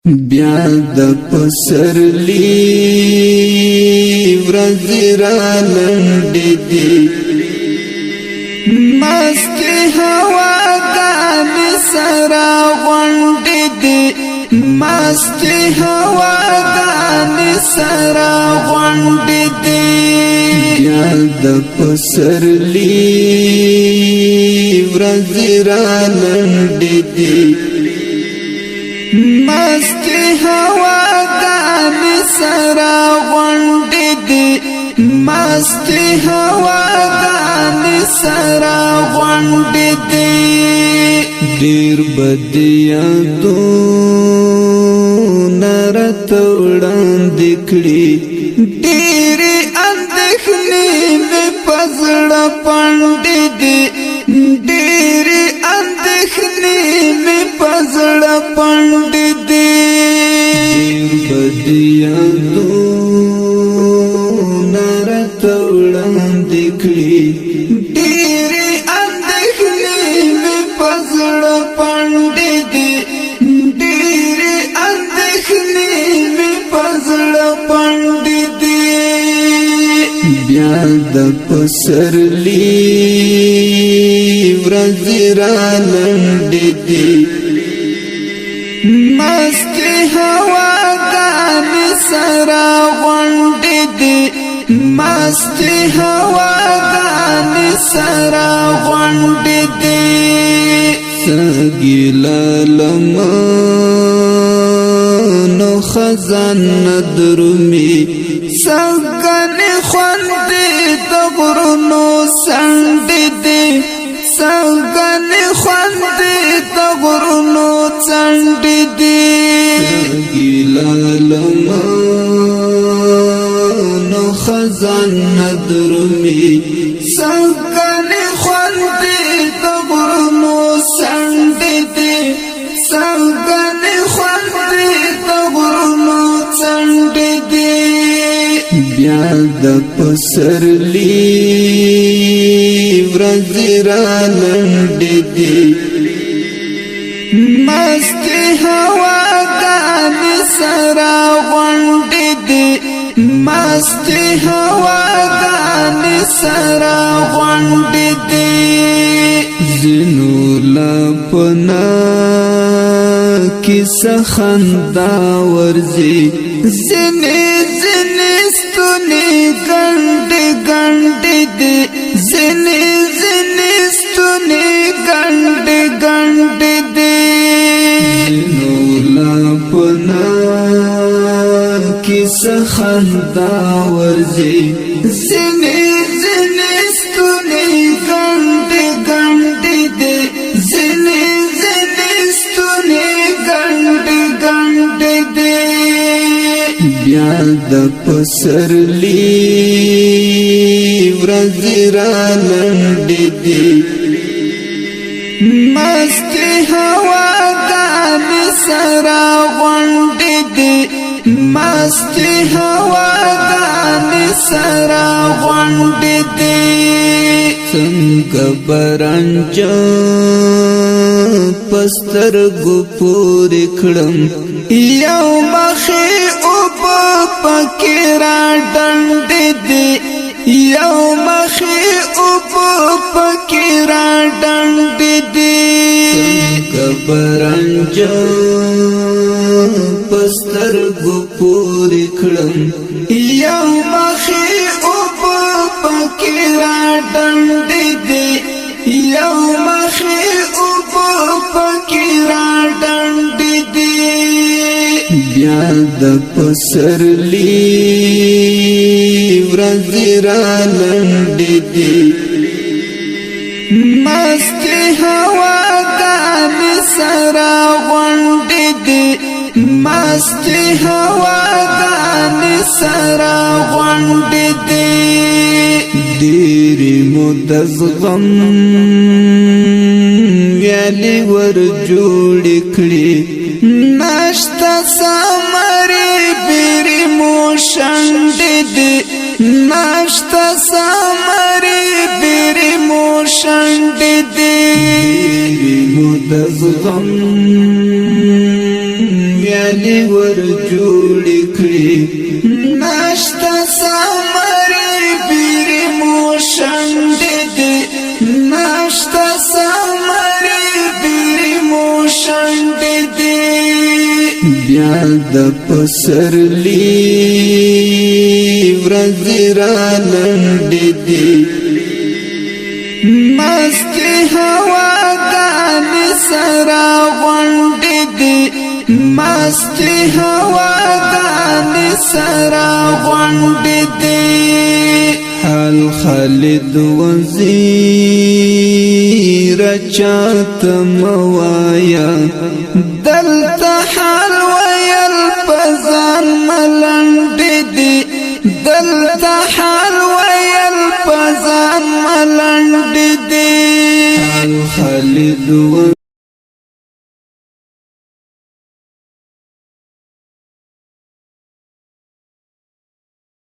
بیا د پسرلی ورځې را لنډې دي مستې هواګانې سره غونډې دي مستې هواګانې سره غونډې دي بیا د پسرلی ورځې را لنډې دي مستې هواګانې سره غونډې دي مستې هواګانې سره غونډې دي ډېر بد یادونه راته وړاندې کړي ډېرې اندېښنې مې په زړه پنډې دي ډېرې اندېښنې مې په زړه پنډې دي ډېر بد یادونه راته وړاندې کړي ډېرې اندېښنې مې په زړه پنډې دي ډېرې اندېښنې مې په زړه پنډې دي بیا د پسرلی ورځې را لنډې دي مستې هواګانې سره غونډې دي مستې هواګانې سره غونډې دي سګیلا لمنو خزانه درومي سګنې خوندې د غرونو څنډې دي سګنې خوندې د غرونو څنډې دي سګیلا لمنو خزانه درومي سګنې خوندې د غرونو څنډې دي سګنې خوندې د غرونو څنډې دي بیا د پسرلی ورځې را لنډې دي مستې هواګانې سره غونډې دي مستې هواګانې سره غونډې دي ځینو لا پنا کیسه خندا ورځي ځینې ځینې ستونې ګنډې ګنډې دي ځینې ځینې ستونې ګنډې ګنډې دي ځینو لا پنا کیسه خندا ورځي ځینې ځینې ستونې ګنډې ګنډې دي ځینې ځینې ستونې ګنډې ګنډې دي بیا د پسرلی ورځې را لنډې دي مستې هواګانې سره غونډې دي مستې هواګانې سره غونډې دي څنګه برنج پسترګو پورې کړم یو مخې اوبه پکې را ډنډې دي یو مخې اوبه پکې را ډنډې دي څنګه برنج پسترګو پورې کړم یو مخې اوبه پکې را ډنډې دي یو مخې اوبه پکې را ډنډې دي بیا د پسرلی ورځې را لنډې دي مستې هواګانې سره غونډې دي مستې هواګانې سره غونډې دي ډېرې مو د زغم ویالې ور جوړې کړې نشته ثمرې بیرې مو شنډې دي نشته ثمرې بیرې مو شنډې دي ډېرې مو د زغم ویالی ور جوړ کړی ناشتا سمری پیری مو شند دې ناشتا سمری پیری مو شند دې بیا د پسرلی ورځ را لنډ دې مستی هوا ګان سرا غونډ دې مستی هوا ګان سرا غونډ دې حال خالد وزیر چات موایا دلتا